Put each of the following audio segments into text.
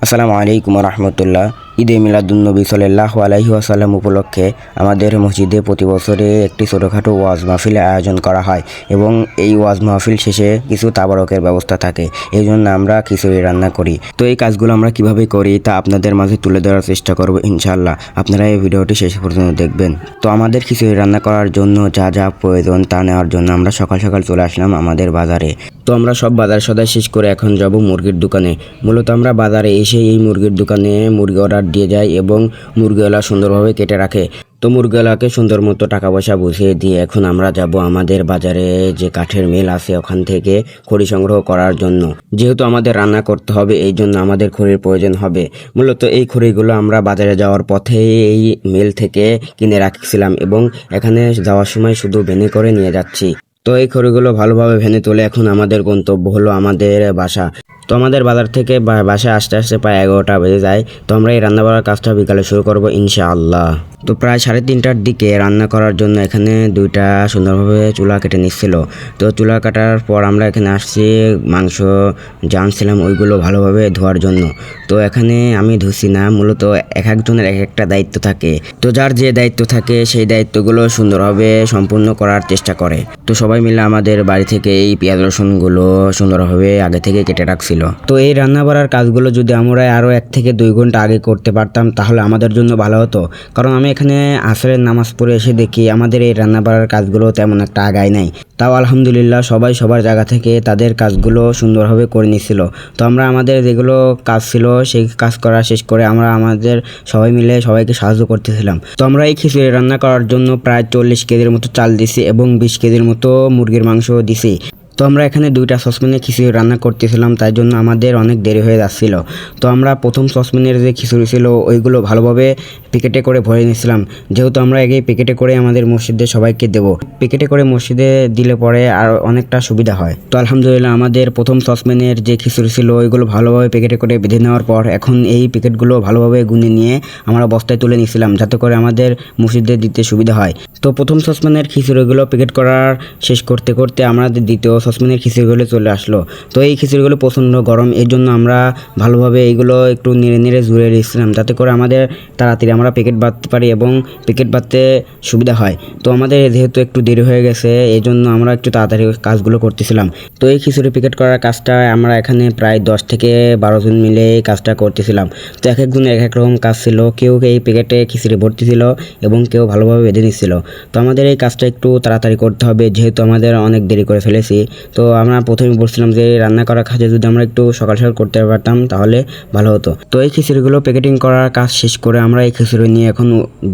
আসসালামু আলাইকুম রহমতুল্লাহ। ঈদে মিলাদুন্নবী সাল্লাল্লাহু আলাইহি ওয়াসাল্লাম উপলক্ষে আমাদের মসজিদে প্রতি বছরে একটি ছোটোখাটো ওয়াজ মাহফিলের আয়োজন করা হয় এবং এই ওয়াজ মাহফিল শেষে কিছু তাবারকের ব্যবস্থা থাকে। এই জন্য আমরা খিচুড়ি রান্না করি। তো এই কাজগুলো আমরা কিভাবে করি তা আপনাদের মাঝে তুলে ধরার চেষ্টা করব ইনশাআল্লাহ। আপনারা এই ভিডিওটি শেষ পর্যন্ত দেখবেন। তো আমাদের খিচুড়ি রান্না করার জন্য যা যা প্রয়োজন তা নেওয়ার জন্য আমরা সকাল সকাল চলে আসলাম আমাদের বাজারে। তো আমরা সব বাজার সদাই শেষ করে এখন যাব মুরগির দোকানে। মূলত আমরা বাজারে এসে এই মুরগির দোকানে মুরগি অর্ডার দিয়ে যাই এবং মুরগিওয়ালা সুন্দরভাবে কেটে রাখে। তো মুরগিওয়ালাকে সুন্দর মতো টাকা পয়সা বুঝিয়ে দিয়ে এখন আমরা যাব আমাদের বাজারে যে কাঠের মিল আছে ওখান থেকে খড়ি সংগ্রহ করার জন্য। যেহেতু আমাদের রান্না করতে হবে এই জন্য আমাদের খড়ির প্রয়োজন হবে। মূলত এই খড়িগুলো আমরা বাজারে যাওয়ার পথে এই মিল থেকে কিনে রাখছিলাম এবং এখানে যাওয়ার সময় শুধু ভ্যানে করে নিয়ে যাচ্ছি। তো এই খড়িগুলো ভালোভাবে ভেনে তুলে এখন আমাদের গন্তব্য হলো আমাদের বাসা। তো আমাদের বাজার থেকে বাসায় আসতে আসতে প্রায় 11টা বেজে যায়। তো আমরা এই রান্না করার কাজটা বিকালে শুরু করবো ইনশাআল্লাহ। তো প্রায় 3:30টার দিকে রান্না করার জন্য এখানে দুইটা সুন্দরভাবে চুলা কেটে নিচ্ছিল। তো চুলা কাটার পর আমরা এখানে আসছি মাংস জানছিলাম ওইগুলো ভালোভাবে ধোয়ার জন্য। তো এখানে আমি ধুছি না, মূলত এক একজনের এক একটা দায়িত্ব থাকে। তো যার যে দায়িত্ব থাকে সেই দায়িত্বগুলো সুন্দরভাবে সম্পূর্ণ করার চেষ্টা করে। তো সবাই মিলে আমাদের বাড়ি থেকে এই পেঁয়াজ রসুনগুলো সুন্দরভাবে আগে থেকে কেটে রাখছিল। তো এই রান্না বাড়ার কাজগুলো যদি আমরা আরও 1 থেকে 2 ঘন্টা আগে করতে পারতাম তাহলে আমাদের জন্য ভালো হতো। কারণ আমি এখানে আসরের নামাজ পড়ে এসে দেখি আমাদের এই রান্না বাড়ার কাজগুলো তেমন একটা আগায় নাই। তাও আলহামদুলিল্লাহ সবাই সবার জায়গা থেকে তাদের কাজগুলো সুন্দরভাবে করে নিচ্ছিল। তো আমরা আমাদের যেগুলো কাজ ছিল সেই কাজ করা শেষ করে আমরা আমাদের সবাই মিলে সবাইকে সাহায্য করতেছিলাম। তো আমরা এই খিচুড়ি রান্না করার জন্য প্রায় 40 কেজির মতো চাল দিছি এবং 20 কেজির মতো মুরগির মাংস দিছি। তো আমরা এখানে 2টা সসপ্যানে খিচুড়ি রান্না করতেছিলাম, তাই জন্য আমাদের অনেক দেরি হয়ে যাচ্ছিল। তো আমরা প্রথম সসপ্যানের যে খিচুড়ি ছিল ওইগুলো ভালোভাবে প্যাকেটে করে ভরে নিয়েছিলাম, যেহেতু আমরা এই প্যাকেটে করে আমাদের মসজিদে সবাইকে দেব। প্যাকেটে করে মসজিদে দিলে পরে আর অনেকটা সুবিধা হয়। তো আলহামদুলিল্লাহ আমাদের প্রথম সসপ্যানের যে খিচুড়ি ছিল ওইগুলো ভালোভাবে প্যাকেটে করে বেঁধে নেওয়ার পর এখন এই প্যাকেটগুলো ভালোভাবে গুনে নিয়ে আমরা বস্তায় তুলে নিয়েছিলাম, যাতে করে আমাদের মসজিদে দিতে সুবিধা হয়। তো প্রথম সসপ্যানের খিচুড়িগুলো প্যাকেট করার শেষ করতে করতে আমাদের দ্বিতীয় সসপ্যানের খিচুড়িগুলো চলে আসলো। তো এই খিচুড়িগুলো প্রচণ্ড গরম, এর জন্য আমরা ভালোভাবে এইগুলো একটু নেড়ে নেড়ে জুড়ে দিচ্ছিলাম, যাতে করে আমাদের তাড়াতাড়ি আমরা প্যাকেট বাঁধতে পারি এবং প্যাকেট বাঁধতে সুবিধা হয়। তো আমাদের যেহেতু একটু দেরি হয়ে গেছে এই জন্য আমরা একটু তাড়াতাড়ি কাজগুলো করতেছিলাম। তো এই খিচুড়ি প্যাকেট করার কাজটা আমরা এখানে প্রায় 10 থেকে 12 জন মিলে এই কাজটা করতেছিলাম। তো এক একজনের এক এক রকম কাজ ছিল, কেউ এই প্যাকেটে খিচুড়ি ভর্তি ছিল এবং কেউ ভালোভাবে বেঁধে নিচ্ছিল। তো আমাদের এই কাজটা একটু তাড়াতাড়ি করতে হবে যেহেতু আমাদের অনেক দেরি করে ফেলেছি। তো আমরা প্রথমে বলছিলাম যে রান্না করার কাজে যদি আমরা একটু সকাল সকাল করতে পারতাম তাহলে ভালো হতো। তো এই খিচুড়িগুলো প্যাকেটিং করার কাজ শেষ করে আমরা এই খিচুড়ি নিয়ে এখন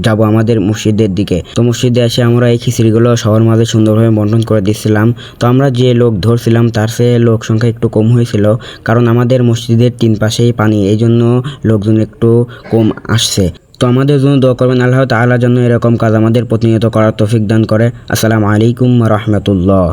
যাব আমাদের মসজিদের দিকে। তো মসজিদে এসে আমরা এই খিচুড়িগুলো সবার মাঝে সুন্দরভাবে বন্টন করে দিচ্ছিলাম। তো আমরা যে লোক ধরছিলাম তার চেয়ে লোক সংখ্যা একটু কম হয়েছিল, কারণ আমাদের মসজিদের 3 পাশেই পানি, এই জন্য লোকজন একটু কম আসছে। তো আমাদের জন্য দোয়া করবেন আল্লাহ তাআলা যেন এরকম কাজ আমাদের প্রতিনিয়ত করার তৌফিক দান করে। আসসালামু আলাইকুম ওয়া রাহমাতুল্লাহ।